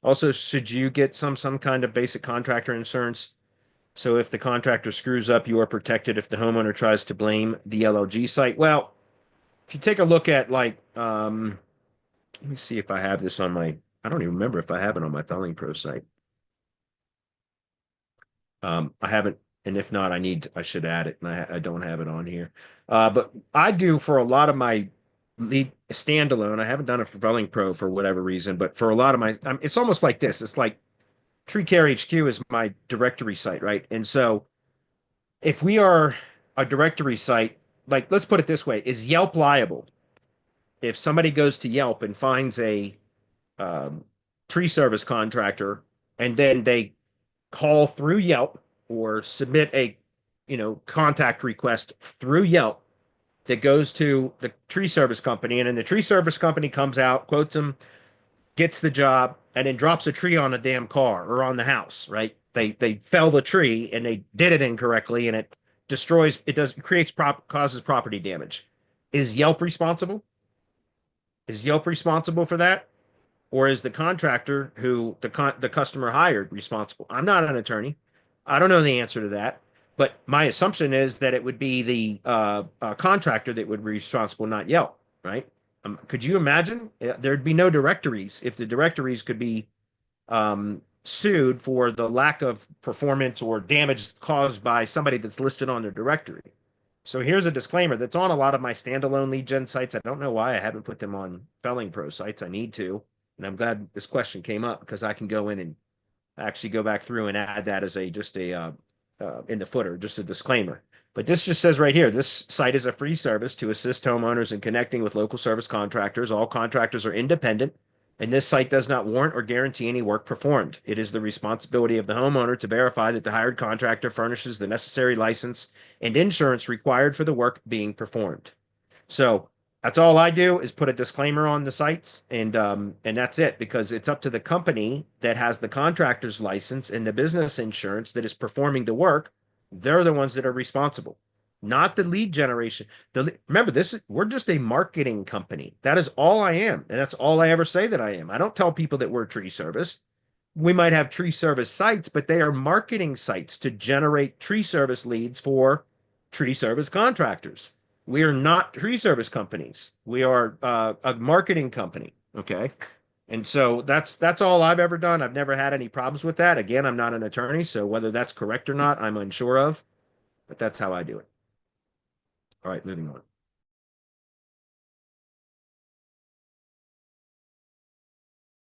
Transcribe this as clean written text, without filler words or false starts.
Also, should you get some kind of basic contractor insurance? So if the contractor screws up, you are protected if the homeowner tries to blame the LLG site. Well, if you take a look at like, let me see if I have this on my, I don't even remember if I have it on my Felling Pro site. I haven't, and if not, I should add it, and I don't have it on here. But I do for a lot of my lead standalone. I haven't done it for Felling Pro for whatever reason, but for a lot of my, it's almost like this. It's like Tree Care HQ is my directory site, right? And so if we are a directory site, like let's put it this way, is Yelp liable if somebody goes to Yelp and finds a um, tree service contractor and then they call through Yelp or submit a contact request through Yelp that goes to the tree service company, and then the tree service company comes out, quotes them, gets the job, and then drops a tree on a damn car or on the house, right? They fell the tree and they did it incorrectly and it destroys it does creates causes property damage. Is Yelp responsible? Is Yelp responsible for that? Or is the contractor who the customer hired responsible? I'm not an attorney. I don't know the answer to that, but my assumption is that it would be the contractor that would be responsible, not Yelp, right? Could you imagine? There'd be no directories if the directories could be sued for the lack of performance or damage caused by somebody that's listed on their directory. So here's a disclaimer that's on a lot of my standalone lead gen sites. I don't know why I haven't put them on Felling Pro sites. I need to. And I'm glad this question came up because I can go in and actually go back through and add that as a just a in the footer, just a disclaimer. But this just says right here, this site is a free service to assist homeowners in connecting with local service contractors. All contractors are independent, and this site does not warrant or guarantee any work performed. It is the responsibility of the homeowner to verify that the hired contractor furnishes the necessary license and insurance required for the work being performed. So that's all I do is put a disclaimer on the sites, and that's it, because it's up to the company that has the contractor's license and the business insurance that is performing the work. They're the ones that are responsible, not the lead generation. Remember, we're just a marketing company. That is all I am, and that's all I ever say that I am. I don't tell people that we're tree service. We might have tree service sites, but they are marketing sites to generate tree service leads for tree service contractors. We are not tree service companies. We are a marketing company. Okay. And so that's all I've ever done. I've never had any problems with that. Again, I'm not an attorney, so whether that's correct or not, I'm unsure of, but that's how I do it. All right, moving on.